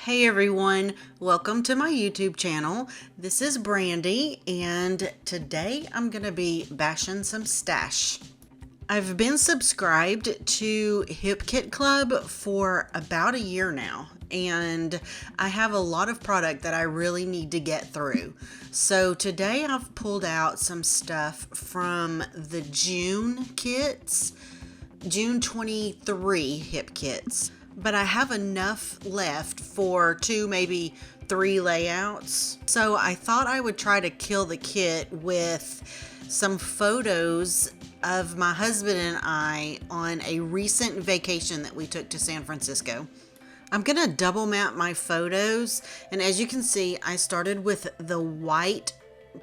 Hey everyone, welcome to my YouTube channel. This is Brandy, and today I'm going to be bashing some stash. I've been subscribed to Hip Kit Club for about a year now, and I have a lot of product that I really need to get through. So today I've pulled out some stuff from the June kits, June 23 hip kits. But I have enough left for 2, maybe 3 layouts. So I thought I would try to kill the kit with some photos of my husband and I on a recent vacation that we took to San Francisco. I'm gonna double map my photos, and as you can see, I started with the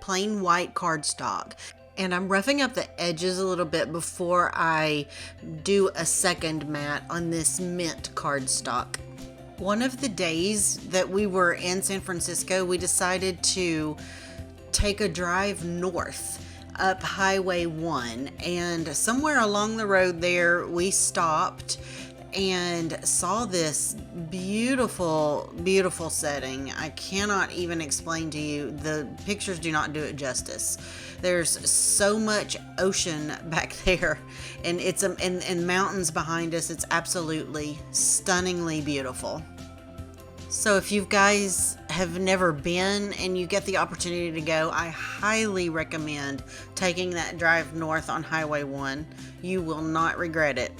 plain white cardstock. And I'm roughing up the edges a little bit before I do a second mat on this mint cardstock. One of the days that we were in San Francisco, we decided to take a drive north up Highway 1. And somewhere along the road there, we stopped and saw this beautiful, beautiful setting. I cannot even explain to you. The pictures do not do it justice. There's so much ocean back there, and it's and mountains behind us. It's absolutely stunningly beautiful. So if you guys have never been and you get the opportunity to go, I highly recommend taking that drive north on Highway 1. You will not regret it.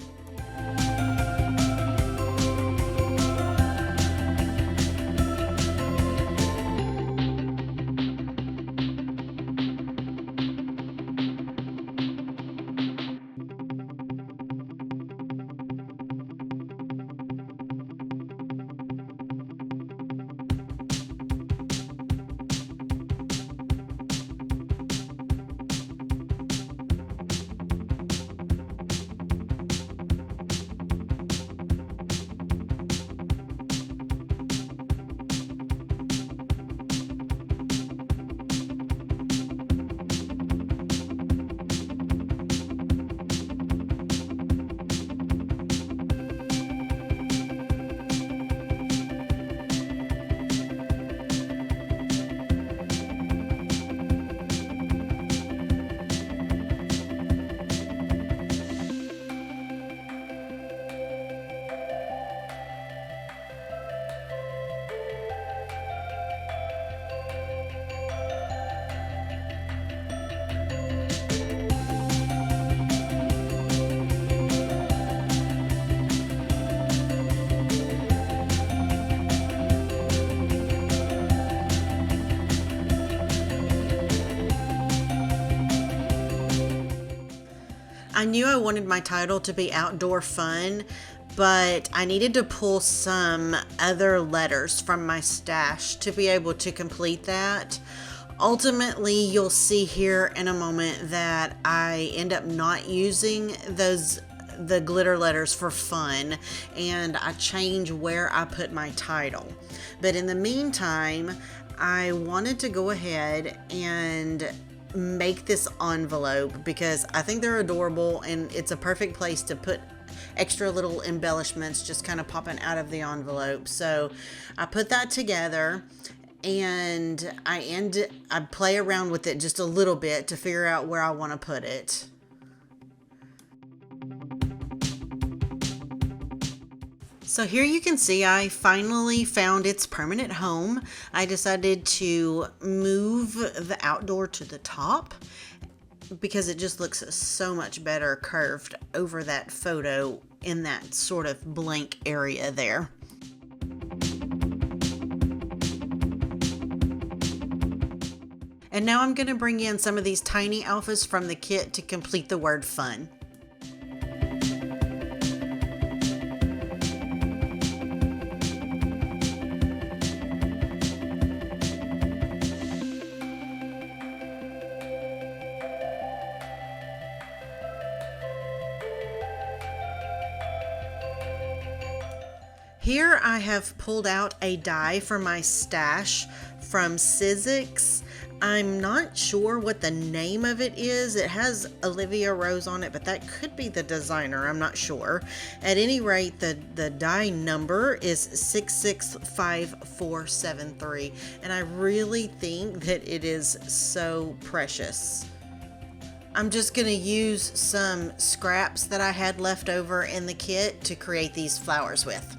I knew I wanted my title to be Outdoor Fun, but I needed to pull some other letters from my stash to be able to complete that. Ultimately, you'll see here in a moment that I end up not using the glitter letters for fun, and I change where I put my title. But in the meantime, I wanted to go ahead and make this envelope because I think they're adorable, and it's a perfect place to put extra little embellishments just kind of popping out of the envelope. So I put that together, and I play around with it just a little bit to figure out where I want to put it. So here you can see I finally found its permanent home. I decided to move the outdoor to the top because it just looks so much better curved over that photo in that sort of blank area there. And now I'm going to bring in some of these tiny alphas from the kit to complete the word fun. Here I have pulled out a die for my stash from Sizzix. I'm not sure what the name of it is. It has Olivia Rose on it, but that could be the designer. I'm not sure. At any rate, the die number is 665473, and I really think that it is so precious. I'm just going to use some scraps that I had left over in the kit to create these flowers with.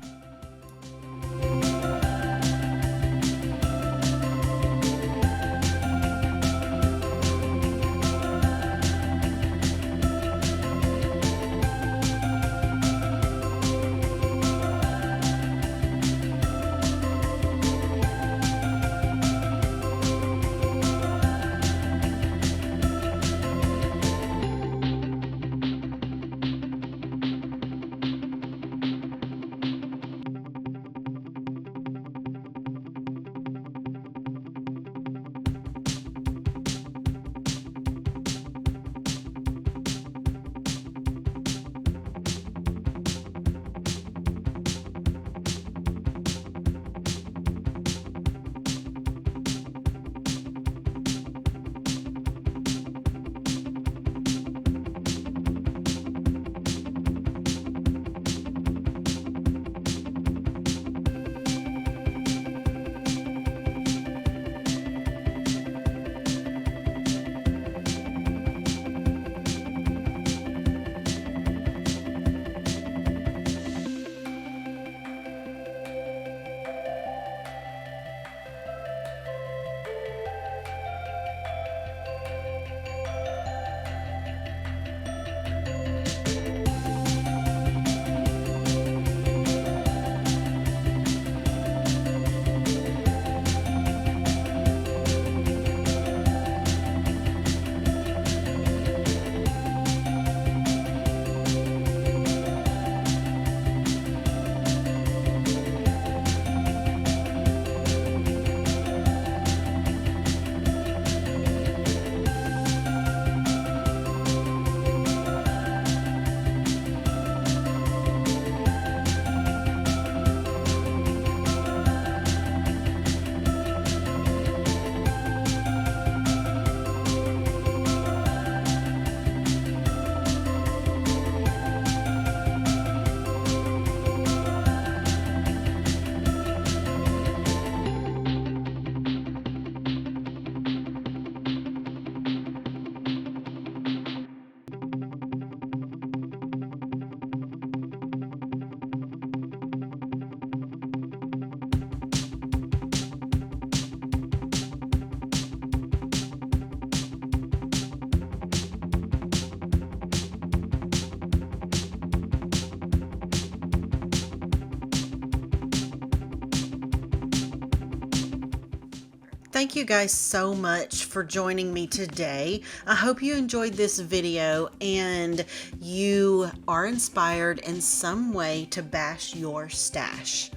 Thank you guys so much for joining me today. I hope you enjoyed this video and you are inspired in some way to bash your stash.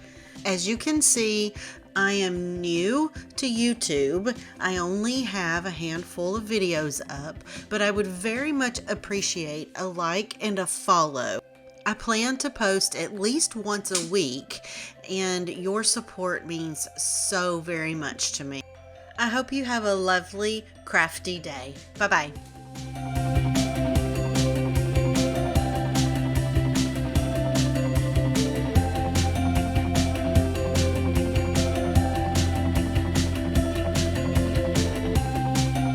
As you can see, I am new to YouTube. I only have a handful of videos up, but I would very much appreciate a like and a follow. I plan to post at least once a week, and your support means so very much to me. I hope you have a lovely, crafty day. Bye-bye.